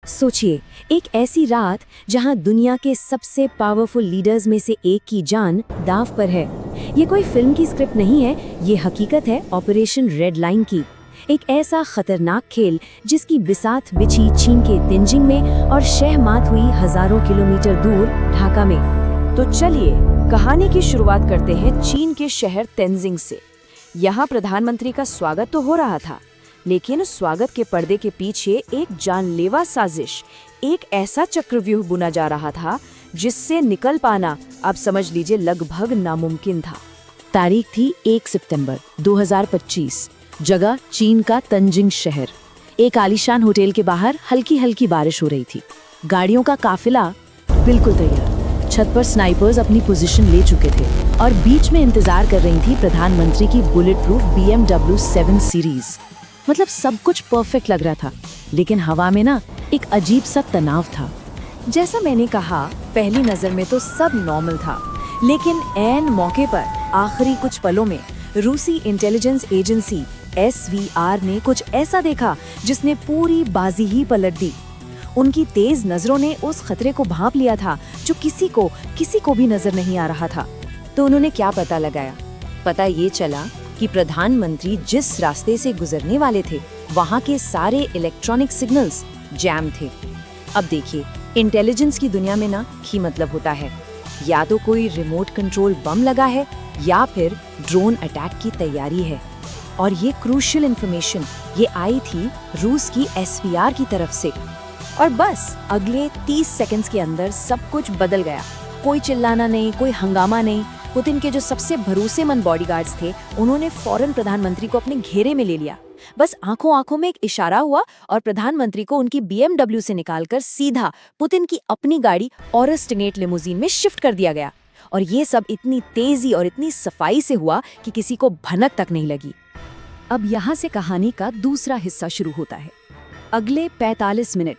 सोचिए, एक ऐसी रात जहां दुनिया के सबसे पावरफुल लीडर्स में से एक की जान दांव पर है। ये कोई फिल्म की स्क्रिप्ट नहीं है, ये हकीकत है ऑपरेशन रेड लाइन की। एक ऐसा खतरनाक खेल जिसकी बिसात बिछी चीन के तेंजिंग में और शहमात हुई हजारों किलोमीटर दूर ढाका में। तो चलिए कहानी की शुरुआत करते हैं चीन के शहर तेंजिंग से। यहाँ प्रधानमंत्री का स्वागत तो हो रहा था, लेकिन उस स्वागत के पर्दे के पीछे एक जानलेवा साजिश, एक ऐसा चक्रव्यूह बुना जा रहा था जिससे निकल पाना आप समझ लीजिए लगभग नामुमकिन था। तारीख थी 1 सितंबर 2025। जगह चीन का तेंजिंग शहर। एक आलीशान होटल के बाहर हल्की हल्की बारिश हो रही थी। गाड़ियों का काफिला बिल्कुल तैयार। छत पर स्नाइपर्स अपनी पोजीशन ले चुके थे और बीच में इंतजार कर रही थी प्रधानमंत्री की बुलेट प्रूफ BMW 7 सीरीज। मतलब सब कुछ परफेक्ट लग रहा था, लेकिन हवा में ना एक अजीब सा तनाव था। जैसा मैंने कहा, पहली नजर में तो सब नॉर्मल था, लेकिन ऐन मौके पर आखिरी कुछ पलों में रूसी इंटेलिजेंस एजेंसी SVR ने कुछ ऐसा देखा जिसने पूरी बाजी ही पलट दी। उनकी तेज नजरों ने उस खतरे को भांप लिया था जो किसी को भी नजर नहीं आ रहा था। तो उन्होंने क्या पता लगाया? पता ये चला कि प्रधानमंत्री जिस रास्ते से गुजरने वाले थे वहां के सारे इलेक्ट्रॉनिक सिग्नल्स जैम थे। अब देखिए, इंटेलिजेंस की दुनिया में ना की मतलब होता है या तो कोई रिमोट कंट्रोल बम लगा है या फिर ड्रोन अटैक की तैयारी है। और ये क्रूशियल इंफॉर्मेशन ये आई थी रूस की SVR की तरफ से। और बस अगले 30 सेकंड्स के अंदर सब कुछ बदल गया। कोई चिल्लाना नहीं, कोई हंगामा नहीं। पुतिन के जो सबसे भरोसेमंद बॉडीगार्ड्स थे, उन्होंने फौरन प्रधानमंत्री को अपने घेरे में ले लिया। बस आंखों में एक इशारा हुआ और प्रधानमंत्री को उनकी BMW से निकालकर सीधा पुतिन की अपनी गाड़ी ऑरस्टिनेट लिमोजीन में शिफ्ट कर दिया गया। और ये सब इतनी तेजी और इतनी सफाई से हुआ कि किसी को भनक तक नहीं लगी। अब यहाँ से कहानी का दूसरा हिस्सा शुरू होता है। अगले 45 मिनट।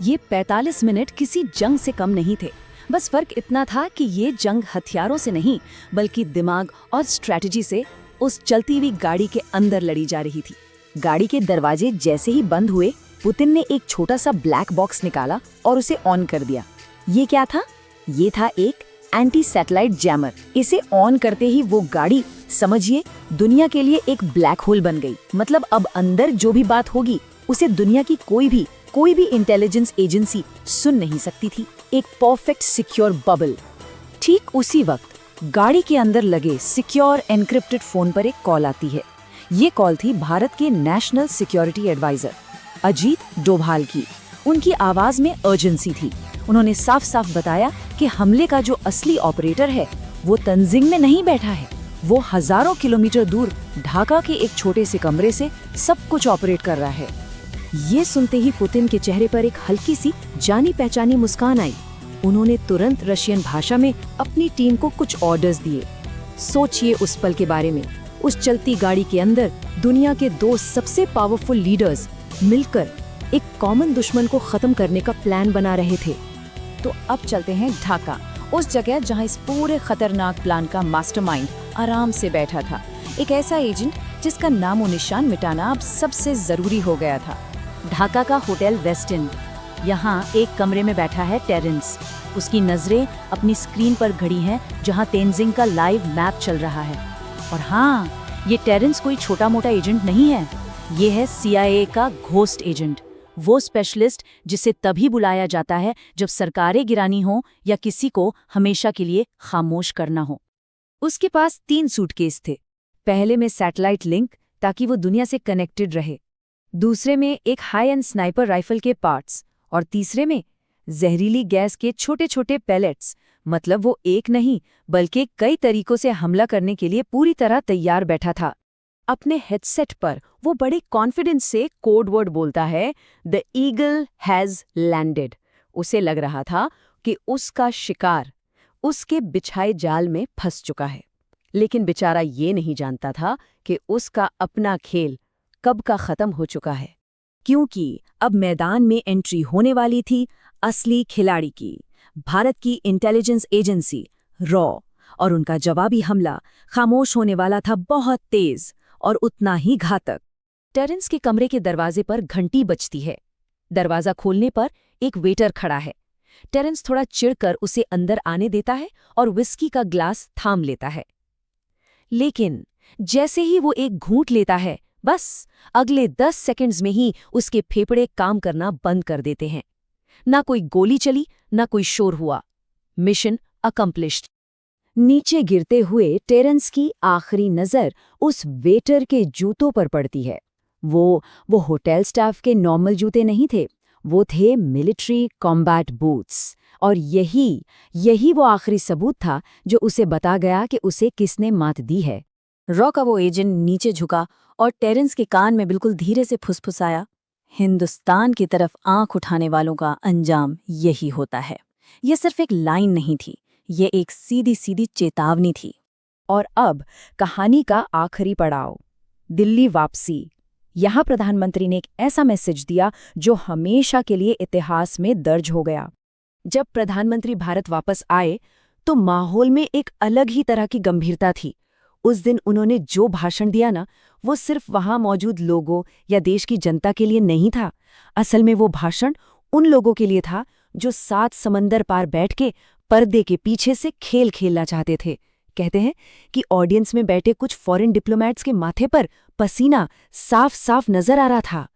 ये 45 मिनट किसी जंग से कम नहीं थे। बस फर्क इतना था कि ये जंग हथियारों से नहीं, बल्कि दिमाग और स्ट्रैटेजी से उस चलती हुई गाड़ी के अंदर लड़ी जा रही थी। गाड़ी के दरवाजे जैसे ही बंद हुए, पुतिन ने एक छोटा सा ब्लैक बॉक्स निकाला और उसे ऑन कर दिया। ये क्या था? ये था एक एंटी सैटेलाइट जैमर। इसे ऑन करते ही वो गाड़ी, समझिए, दुनिया के लिए एक ब्लैक होल बन गई। मतलब अब अंदर जो भी बात होगी उसे दुनिया की कोई भी इंटेलिजेंस एजेंसी सुन नहीं सकती थी। एक परफेक्ट सिक्योर बबल। ठीक उसी वक्त गाड़ी के अंदर लगे सिक्योर एनक्रिप्टेड फोन पर एक कॉल आती है। ये कॉल थी भारत के national security adviser Ajit Doval की। उनकी आवाज में अर्जेंसी थी। उन्होंने साफ साफ बताया कि हमले का जो असली ऑपरेटर है वो तेंजिंग में नहीं बैठा है, वो हजारों किलोमीटर दूर ढाका के एक छोटे से कमरे से सब कुछ ऑपरेट कर रहा है। ये सुनते ही पुतिन के चेहरे पर एक हल्की सी जानी पहचानी मुस्कान आई। उन्होंने तुरंत रशियन भाषा में अपनी टीम को कुछ ऑर्डर्स दिए। सोचिए उस पल के बारे में। उस चलती गाड़ी के अंदर दुनिया के दो सबसे पावरफुल लीडर्स मिलकर एक कॉमन दुश्मन को खत्म करने का प्लान बना रहे थे। तो अब चलते हैं ढाका, उस जगह जहां इस पूरे खतरनाक प्लान का मास्टरमाइंड आराम से बैठा था। एक ऐसा एजेंट जिसका नामो निशान मिटाना अब सबसे जरूरी हो गया था। ढाका का होटल वेस्ट इंड। यहाँ एक कमरे में बैठा है टेरेंस। उसकी नजरें अपनी स्क्रीन पर घड़ी हैं जहाँ तेंजिंग का लाइव मैप चल रहा है। और हाँ, ये टेरेंस कोई छोटा मोटा एजेंट नहीं है। ये है CIA का घोस्ट एजेंट, वो स्पेशलिस्ट जिसे तभी बुलाया जाता है जब सरकारें गिरानी हो या किसी को हमेशा के लिए खामोश करना हो। उसके पास 3 सूटकेस थे। पहले में सैटेलाइट लिंक ताकि वो दुनिया से कनेक्टेड रहे, दूसरे में एक हाई एंड स्नाइपर राइफल के पार्ट्स और तीसरे में जहरीली गैस के छोटे छोटे पैलेट्स। मतलब वो एक नहीं बल्कि कई तरीकों से हमला करने के लिए पूरी तरह तैयार बैठा था। अपने हेडसेट पर वो बड़े कॉन्फिडेंस से कोड वर्ड बोलता है, द ईगल हैज लैंडेड। उसे लग रहा था कि उसका शिकार उसके बिछाए जाल में फंस चुका है। लेकिन बेचारा ये नहीं जानता था कि उसका अपना खेल कब का खत्म हो चुका है, क्योंकि अब मैदान में एंट्री होने वाली थी असली खिलाड़ी की, भारत की इंटेलिजेंस एजेंसी रॉ। और उनका जवाबी हमला खामोश होने वाला था बहुत तेज और उतना ही घातक। टेरेंस के कमरे के दरवाजे पर घंटी बजती है। दरवाजा खोलने पर एक वेटर खड़ा है। टेरेंस थोड़ा चिढ़कर उसे अंदर आने देता है और विस्की का ग्लास थाम लेता है। लेकिन जैसे ही वो एक घूंट लेता है, बस अगले 10 सेकंड्स में ही उसके फेफड़े काम करना बंद कर देते हैं। ना कोई गोली चली, ना कोई शोर हुआ। Mission accomplished. नीचे गिरते हुए टेरेंस की आखिरी नज़र उस वेटर के जूतों पर पड़ती है। वो होटल स्टाफ के नॉर्मल जूते नहीं थे, वो थे मिलिट्री कॉम्बैट बूट्स। और यही वो आखिरी सबूत था जो उसे बता गया कि उसे किसने मात दी है। रॉ का वो एजेंट नीचे झुका और टेरेंस के कान में बिल्कुल धीरे से फुसफुसाया, हिंदुस्तान की तरफ आंख उठाने वालों का अंजाम यही होता है। ये सिर्फ एक लाइन नहीं थी, ये एक सीधी सीधी चेतावनी थी। और अब कहानी का आखिरी पड़ाव, दिल्ली वापसी। यहाँ प्रधानमंत्री ने एक ऐसा मैसेज दिया जो हमेशा के लिए इतिहास में दर्ज हो गया। जब प्रधानमंत्री भारत वापस आए तो माहौल में एक अलग ही तरह की गंभीरता थी। उस दिन उन्होंने जो भाषण दिया ना, वो सिर्फ वहां मौजूद लोगों या देश की जनता के लिए नहीं था। असल में वो भाषण उन लोगों के लिए था जो 7 समंदर पार बैठ के पर्दे के पीछे से खेल खेलना चाहते थे। कहते हैं कि ऑडियंस में बैठे कुछ फॉरेन डिप्लोमैट्स के माथे पर पसीना साफ साफ नजर आ रहा था।